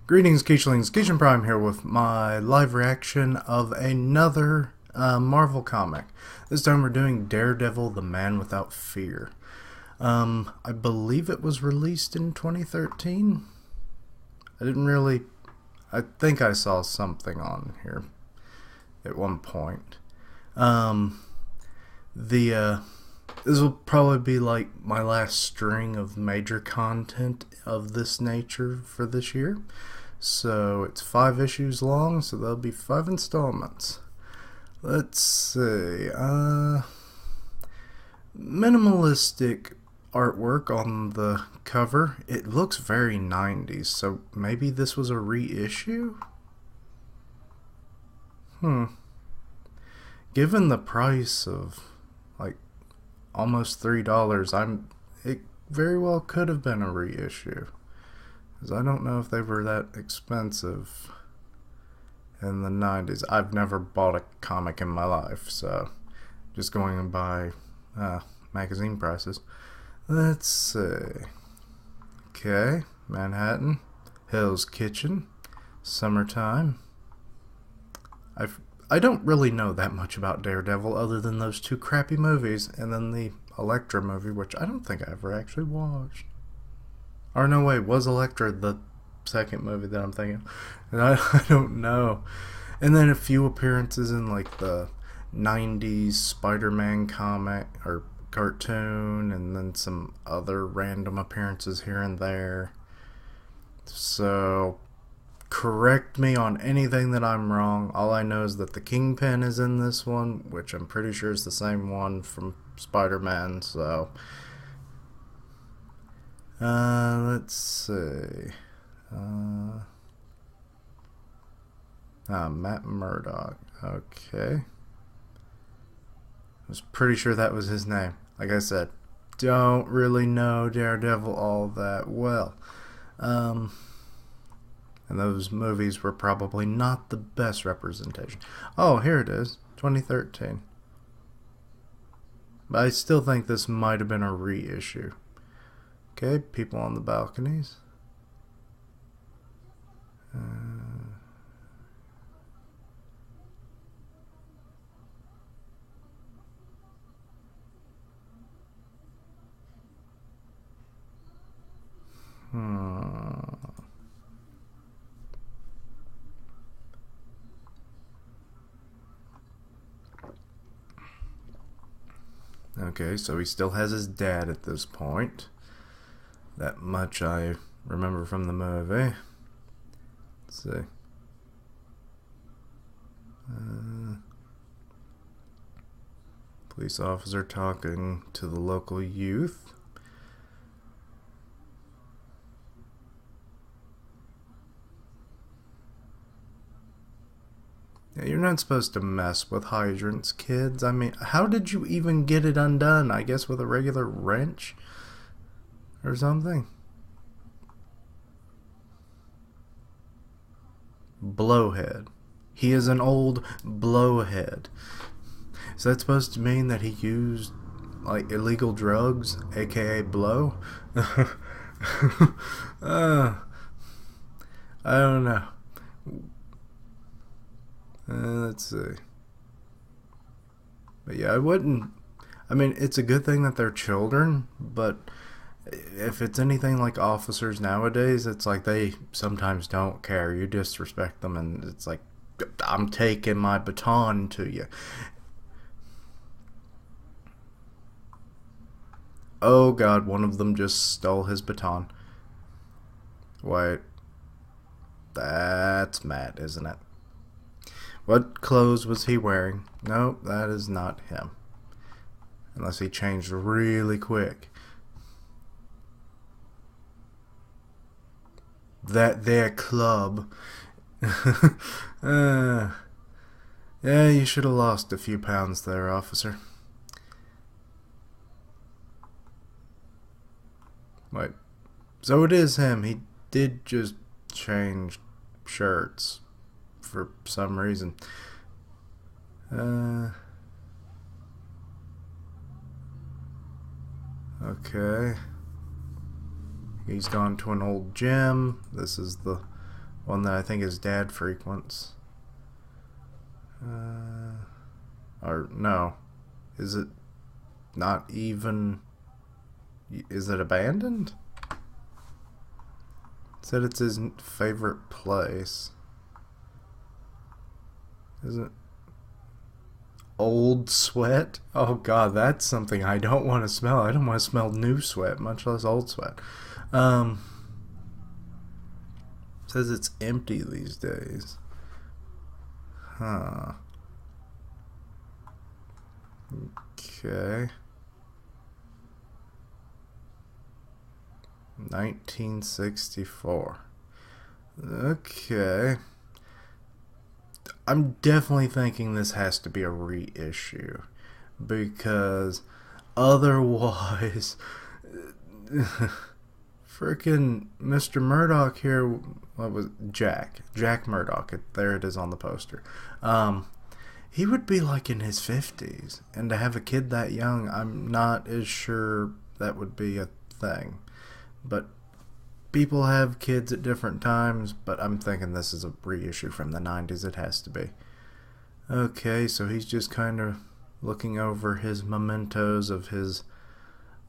Greetings, Keichlings. Keichlin Prime here with my live reaction of another Marvel comic. This time we're doing Daredevil, the Man Without Fear. I believe it was released in 2013. I think I saw something on here at one point. This will probably be like my last string of major content of this nature for this year. So it's 5 issues long, so there'll be 5 installments. Let's see. Minimalistic artwork on the cover. It looks very 90s, so maybe this was a reissue? Given the price of like almost $3, it very well could have been a reissue. Because I don't know if they were that expensive in the 90s. I've never bought a comic in my life, so just going by magazine prices. Let's see. Okay, Manhattan, Hell's Kitchen, summertime. I don't really know that much about Daredevil other than those 2 crappy movies and then the Elektra movie, which I don't think I ever actually watched. Or no, wait, was Elektra the second movie that I'm thinking of? And I don't know. And then a few appearances in like the 90s Spider-Man comic or cartoon, and then some other random appearances here and there. So correct me on anything that I'm wrong. All I know is that the Kingpin is in this one, which I'm pretty sure is the same one from Spider-Man, so let's see. Matt Murdock. Okay. I was pretty sure that was his name. Like I said, don't really know Daredevil all that well. And those movies were probably not the best representation. Oh, here it is. 2013. But I still think this might have been a reissue. Okay, people on the balconies. Okay, so he still has his dad at this point. That much I remember from the movie. Let's see. Police officer talking to the local youth. Yeah, you're not supposed to mess with hydrants, kids. I mean, how did you even get it undone? I guess with a regular wrench or something? Blowhead. He is an old blowhead. Is that supposed to mean that he used like illegal drugs, aka blow? I don't know. Let's see. But yeah, I mean, it's a good thing that they're children, but if it's anything like officers nowadays, it's like they sometimes don't care. You disrespect them, and it's like, I'm taking my baton to you. Oh god, one of them just stole his baton. Wait. That's Matt, isn't it? What clothes was he wearing? No, that is not him. Unless he changed really quick. That there club. Yeah, you should have lost a few pounds there, officer. Wait. So it is him. He did just change shirts for some reason. Okay. He's gone to an old gym. This is the one that I think his dad frequents. Or no, is it not even? Is it abandoned? It said it's his favorite place. Is it old sweat? Oh god, that's something I don't want to smell. I don't want to smell new sweat, much less old sweat. Says it's empty these days. Huh. Okay. 1964. Okay. I'm definitely thinking this has to be a reissue, because otherwise freaking Mr. Murdoch here, what was Jack Murdoch, there it is on the poster. He would be like in his 50s, and to have a kid that young, I'm not as sure that would be a thing. But people have kids at different times, but I'm thinking this is a reissue from the 90s. It has to be. Okay, so he's just kind of looking over his mementos of his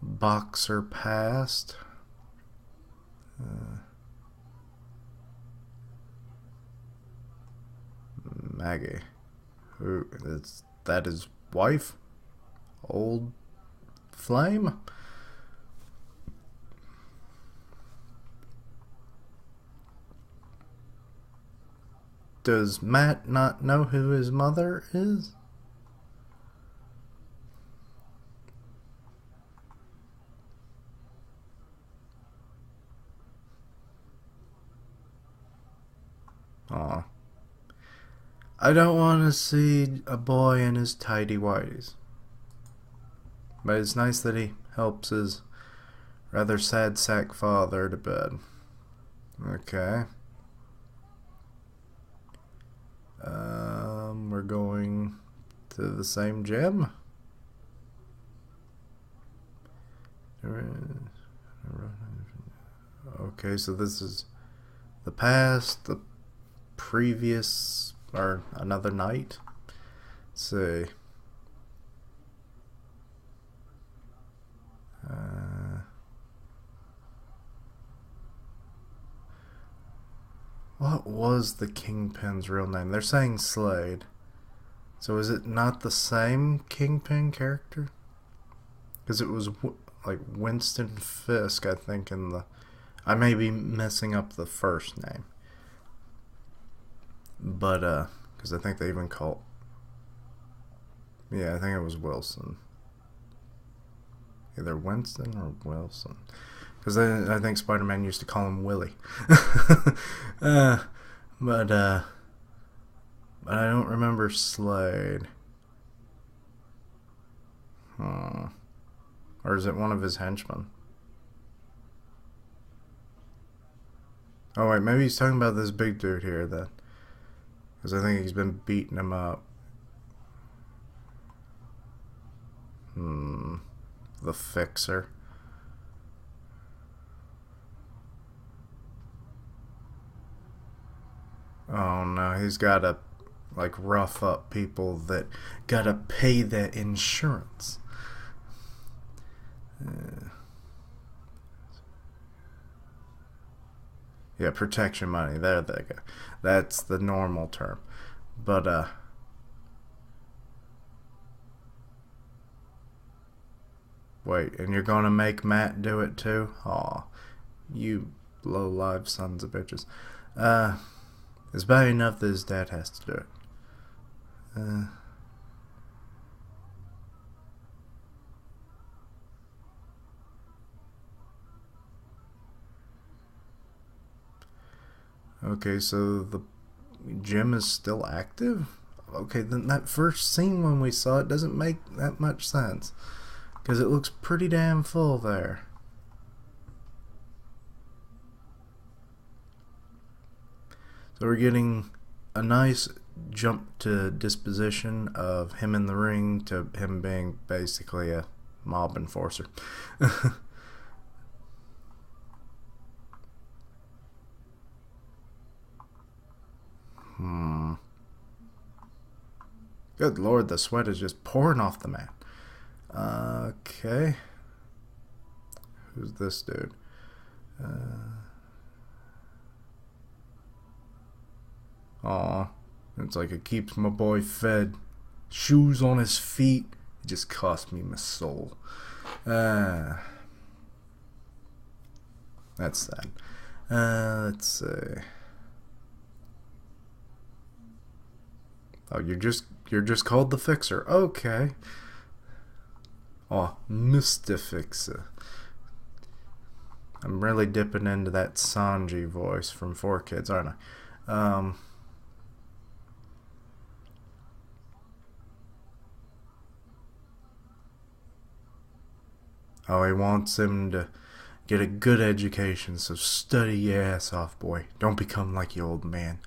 boxer past. Maggie. Who is that? His wife? Old Flame? Does Matt not know who his mother is? Aw. I don't want to see a boy in his tidy whities. But it's nice that he helps his rather sad sack father to bed. Okay. We're going to the same gym. Okay, so this is the past, the previous, or another night. Let's see. What was the Kingpin's real name? They're saying Slade. So is it not the same Kingpin character? Because it was like Winston Fisk, I think, in the... I may be messing up the first name. But, because I think they even call... Yeah, I think it was Wilson. Either Winston or Wilson. Because I think Spider-Man used to call him Willie. But I don't remember Slade. Or is it one of his henchmen? Oh wait, maybe he's talking about this big dude here then. Because I think he's been beating him up. The Fixer. Oh no, he's gotta like rough up people that gotta pay their insurance. Yeah, protection money. There they go. That's the normal term. But wait, and you're gonna make Matt do it too? Aw, you low-life sons of bitches. It's bad enough that his dad has to do it. Okay, so the gym is still active? Okay, then that first scene when we saw it doesn't make that much sense. Because it looks pretty damn full there. So we're getting a nice jump to disposition of him in the ring to him being basically a mob enforcer. Good lord, the sweat is just pouring off the man. Okay. Who's this dude? Aw. It's like it keeps my boy fed. Shoes on his feet. It just cost me my soul. That's sad. Let's see. Oh, you're just called the Fixer. Okay. Oh, Mr. Fixer. I'm really dipping into that Sanji voice from 4Kids, aren't I? Oh, he wants him to get a good education, so study your ass off, boy. Don't become like your old man.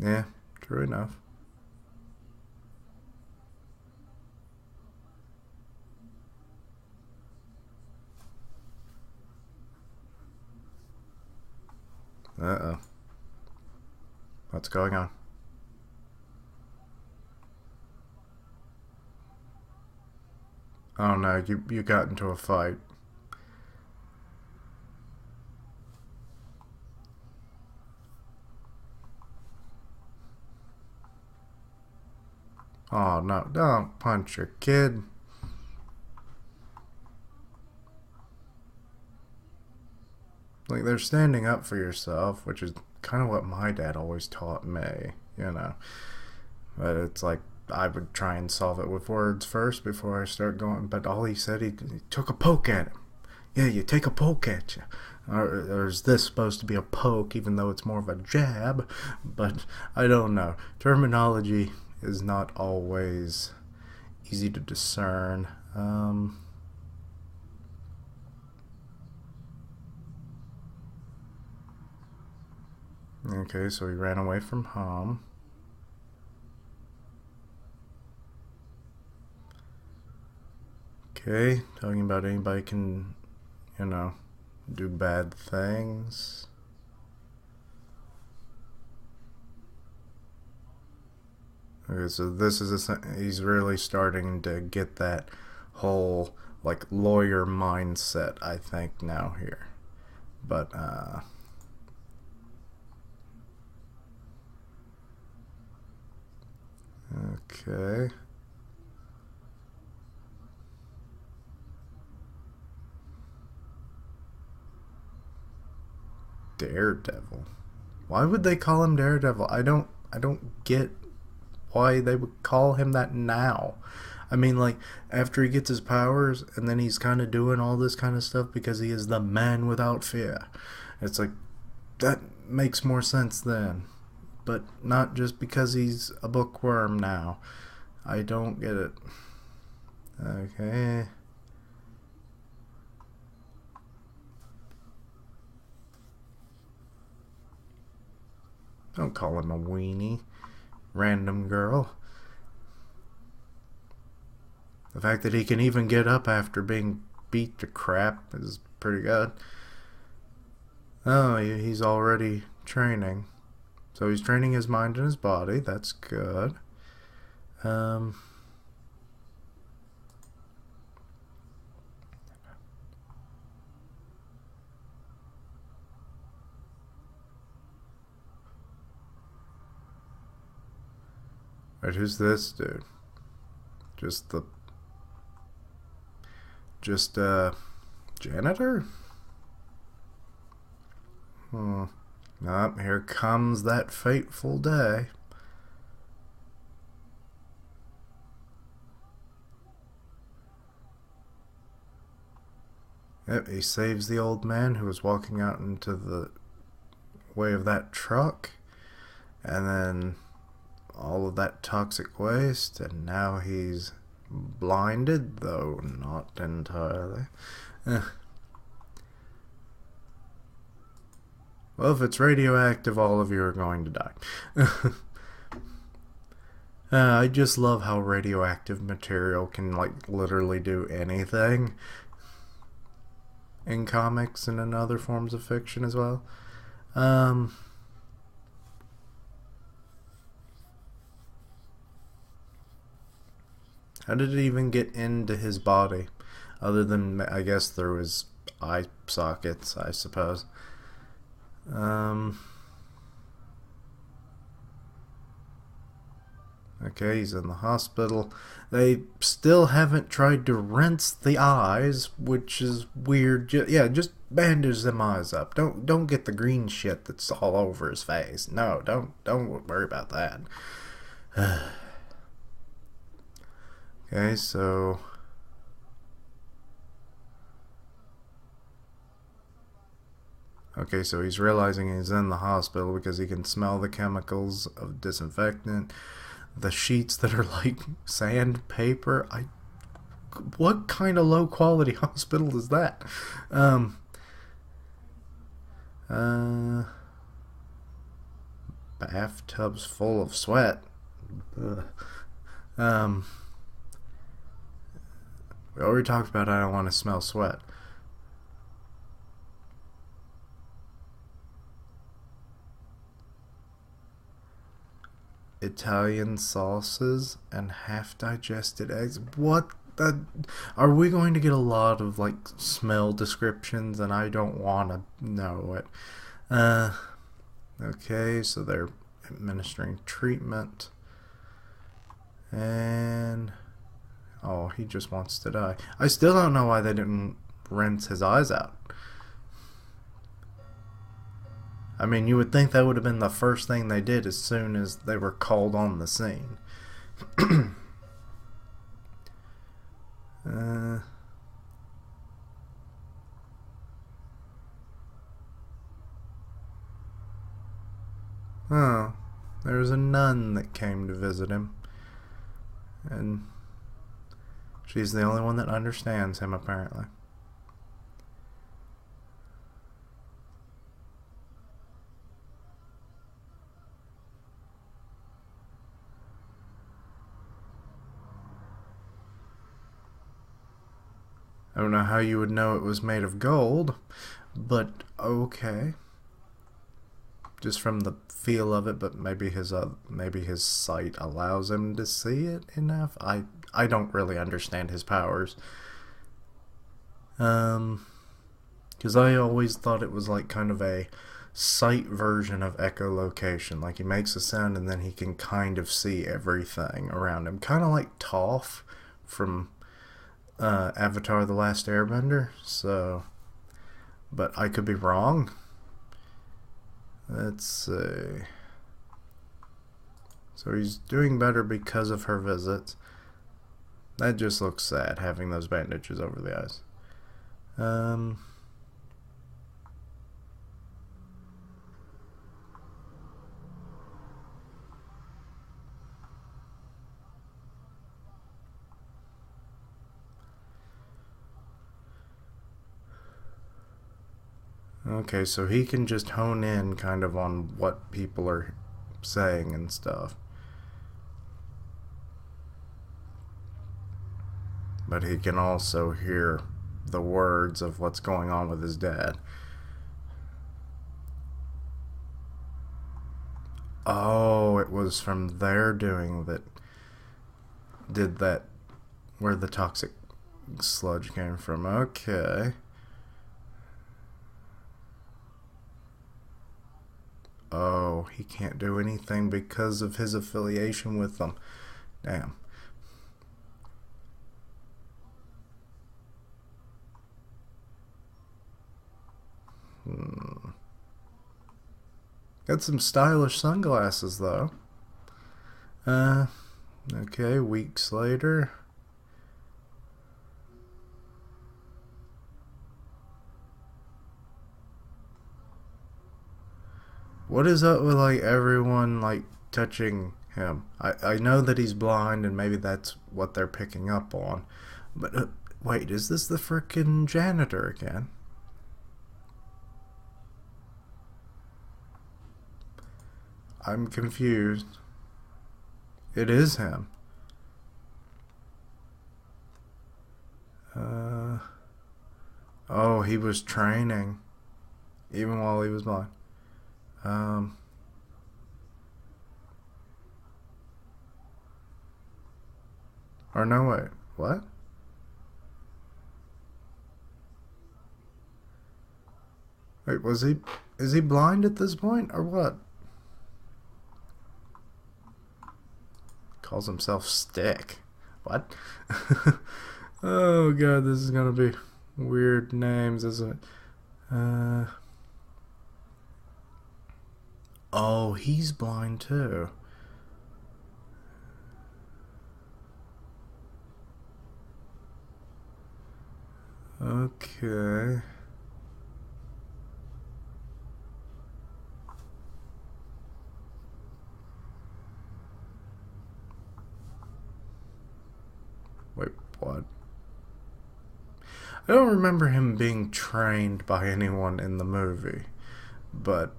Yeah, true enough. Uh-oh. What's going on? Oh no, you got into a fight. Oh no, don't punch your kid. Like, they're standing up for yourself, which is kind of what my dad always taught me, you know. But it's like, I would try and solve it with words first before I start going. But all he said, he took a poke at him. Yeah, you take a poke at you. Or is this supposed to be a poke, even though it's more of a jab? But I don't know. Terminology is not always easy to discern. Okay, so he ran away from home. Okay, talking about anybody can, you know, do bad things. Okay, so this is he's really starting to get that whole like lawyer mindset, I think, now here. But okay. Daredevil. Why would they call him Daredevil? I don't get why they would call him that now. I mean, like, after he gets his powers and then he's kind of doing all this kind of stuff because he is the man without fear. It's like, that makes more sense then. But not just because he's a bookworm now. I don't get it. Okay. Don't call him a weenie. Random girl. The fact that he can even get up after being beat to crap is pretty good. Oh, he's already training. So he's training his mind and his body. That's good. Right, who's this dude? Just the... Just, janitor? Hmm. Nope, here comes that fateful day. Yep, he saves the old man who was walking out into the way of that truck. And then all of that toxic waste, and now he's blinded, though not entirely. Well, if it's radioactive, all of you are going to die. I just love how radioactive material can, like, literally do anything in comics and in other forms of fiction as well. Um, how did it even get into his body? Other than, I guess, through his eye sockets, I suppose. Um, okay, he's in the hospital. They still haven't tried to rinse the eyes, which is weird. Yeah, just bandage them eyes up. Don't get the green shit that's all over his face. No, don't worry about that. Okay, so he's realizing he's in the hospital because he can smell the chemicals of disinfectant. The sheets that are like sandpaper. What kind of low quality hospital is that? Um, uh, Bathtubs full of sweat. Ugh. Um, we already talked about I don't want to smell sweat. Italian sauces and half digested eggs. What the? Are we going to get a lot of like smell descriptions and I don't want to know it? Uh, okay, so they're administering treatment. And oh, he just wants to die. I still don't know why they didn't rinse his eyes out. I mean, you would think that would have been the first thing they did as soon as they were called on the scene. uh, oh, there was a nun that came to visit him. And she's the only one that understands him, apparently. I don't know how you would know it was made of gold, but okay. Just from the feel of it, but maybe his sight allows him to see it enough. I don't really understand his powers. Because I always thought it was like kind of a sight version of echolocation. Like he makes a sound and then he can kind of see everything around him, kind of like Toph from Avatar: The Last Airbender. So, but I could be wrong. Let's see. So he's doing better because of her visits. That just looks sad, having those bandages over the eyes. Okay, so he can just hone in kind of on what people are saying and stuff. But he can also hear the words of what's going on with his dad. Oh, it was from their doing that did that, where the toxic sludge came from. Okay. Oh, he can't do anything because of his affiliation with them. Damn. Got some stylish sunglasses though. Okay, weeks later. What is up with like everyone like touching him? I know that he's blind and maybe that's what they're picking up on. But wait, is this the frickin' janitor again? I'm confused. It is him. Oh, he was training even while he was blind. Um, or no, wait, what? Wait, is he blind at this point, or what? Calls himself Stick. What? Oh god, this is gonna be weird names, isn't it? Oh, he's blind too. Okay. Wait, what? I don't remember him being trained by anyone in the movie, but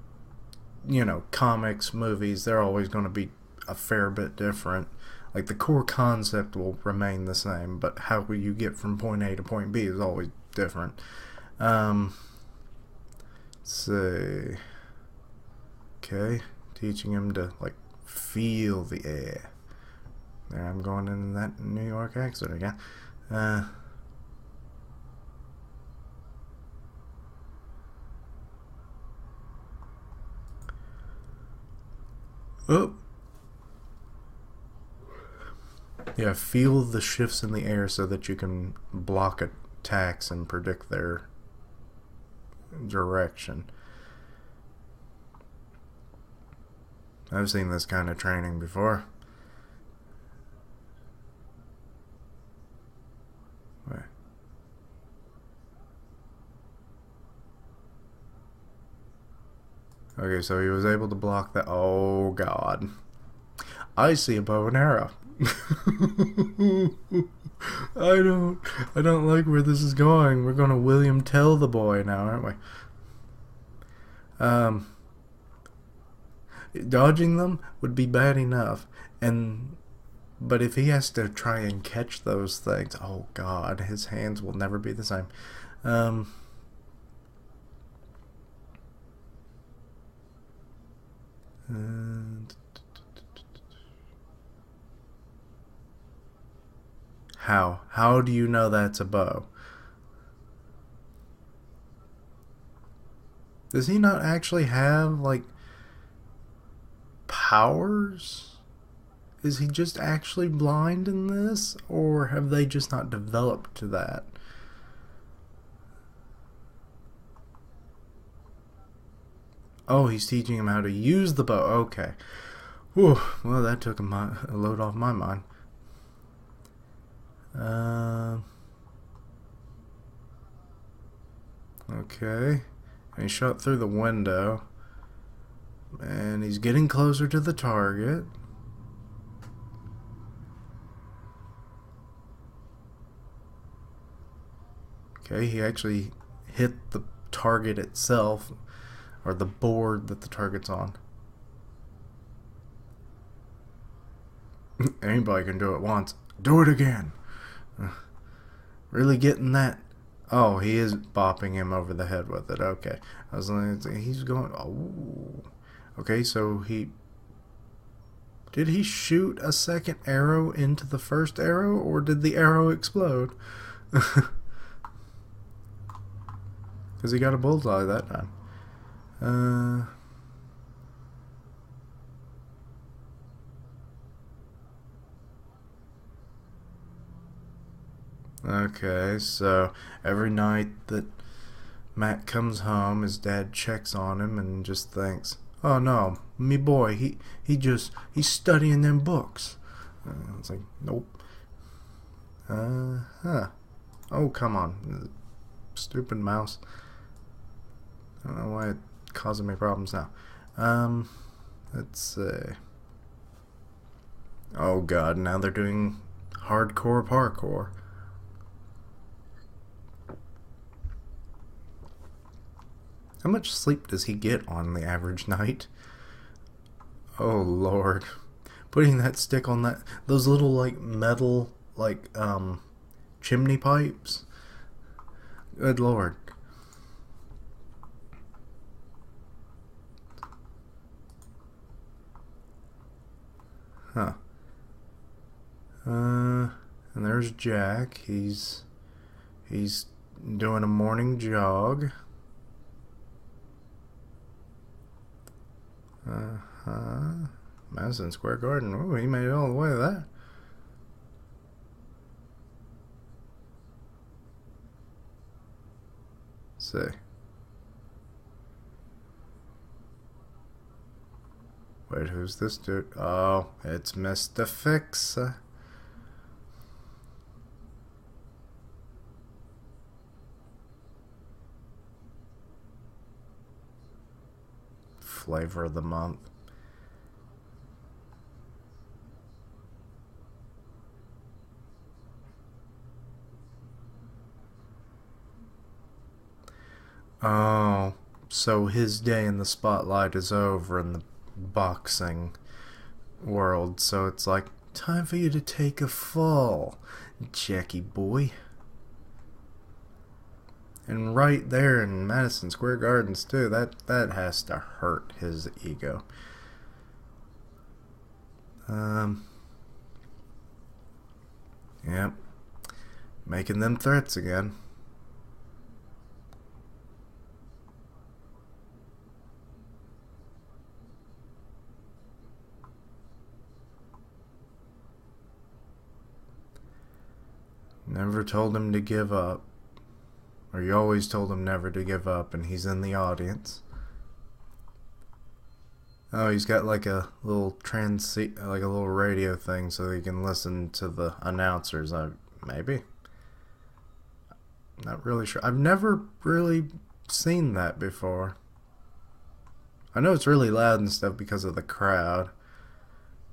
you know, comics, movies, they're always going to be a fair bit different. Like the core concept will remain the same, but how you get from point A to point B is always different. Let's see. Okay, teaching him to like feel the air. There, I'm going in that New York accent again. Oh. Yeah, feel the shifts in the air so that you can block attacks and predict their direction. I've seen this kind of training before. Wait. Okay, so he was able to block that. Oh god. I see a bow and arrow. I don't like where this is going. We're gonna William Tell the boy now, aren't we? Dodging them would be bad enough, but if he has to try and catch those things, oh god, his hands will never be the same. How do you know that's a bow? Does he not actually have, like, powers? Is he just actually blind in this? Or have they just not developed to that? Oh, he's teaching him how to use the bow. Okay. Whew. Well, that took a load off my mind. Okay. And he shot through the window. And he's getting closer to the target. Okay, he actually hit the target itself, or the board that the target's on. Anybody can do it once. Do it again. Really getting that. Oh, he is bopping him over the head with it. Okay. I was like, he's going. Oh. Okay, so did he shoot a second arrow into the first arrow, or did the arrow explode? Because he got a bullseye that time. Okay, so every night that Matt comes home, his dad checks on him and just thinks, oh no, me boy, he's studying them books. It's like, nope. Oh, come on. Stupid mouse. I don't know why it's causing me problems now. Let's see. Oh god, now they're doing hardcore parkour. How much sleep does he get on the average night? Oh lord. Putting that stick on those little like metal like chimney pipes. Good lord. Huh. And there's Jack. He's doing a morning jog. Madison Square Garden. Ooh, he made it all the way to that. Let's see. Wait, who's this dude? Oh, it's Mr. Fixer. Flavor of the month. Oh, so his day in the spotlight is over in the boxing world, so it's like, time for you to take a fall, Jackie boy. And right there in Madison Square Gardens too, that has to hurt his ego. Yep. Making them threats again. Never told him to give up. Or you always told him never to give up, and he's in the audience. Oh, he's got like a little like a little radio thing so he can listen to the announcers. Maybe. Not really sure. I've never really seen that before. I know it's really loud and stuff because of the crowd,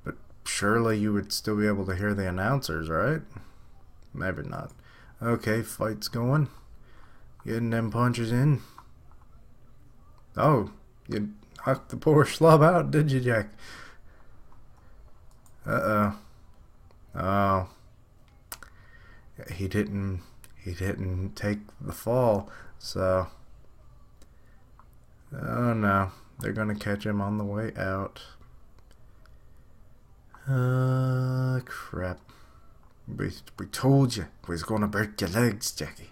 but surely you would still be able to hear the announcers, right? Maybe not. Okay, fight's going. Getting them punches in. Oh, you knocked the poor schlub out, did you, Jack? Uh-oh. Oh. He didn't take the fall, so... Oh no, they're gonna catch him on the way out. Crap. We told you we was gonna break your legs, Jackie.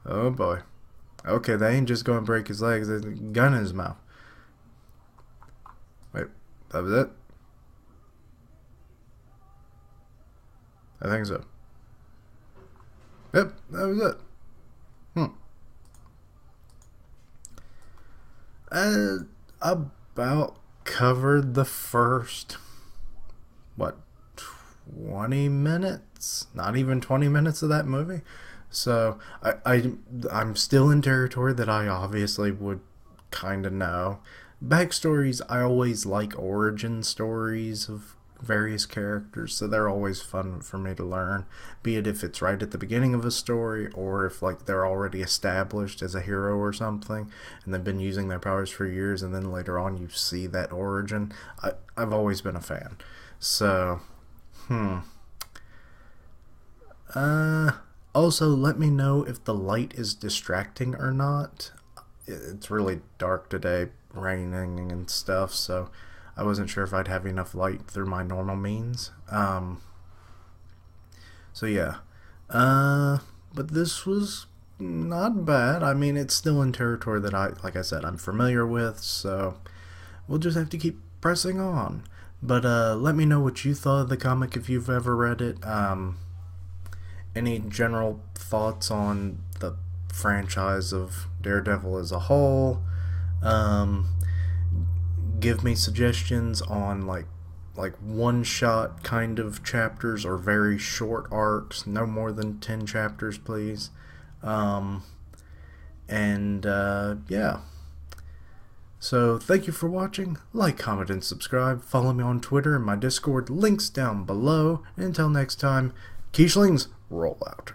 Oh boy. Okay, they ain't just gonna break his legs, there's a gun in his mouth. Wait, that was it? I think so. Yep, that was it. About covered the first, what, 20 minutes? Not even 20 minutes of that movie. So I'm still in territory that I obviously would kind of know. Backstories, I always like origin stories of various characters, so they're always fun for me to learn, be it if it's right at the beginning of a story or if like they're already established as a hero or something and they've been using their powers for years and then later on you see that origin. I've always been a fan. So also let me know if the light is distracting or not. It's really dark today, raining and stuff, so I wasn't sure if I'd have enough light through my normal means. So yeah. But this was not bad. I mean, it's still in territory that like I said, I'm familiar with, so we'll just have to keep pressing on. But let me know what you thought of the comic if you've ever read it. Any general thoughts on the franchise of Daredevil as a whole? Give me suggestions on like one-shot kind of chapters or very short arcs, no more than 10 chapters, please. Yeah. So thank you for watching. Like, comment, and subscribe. Follow me on Twitter and my Discord. Links down below. And until next time, Keishlings, roll out.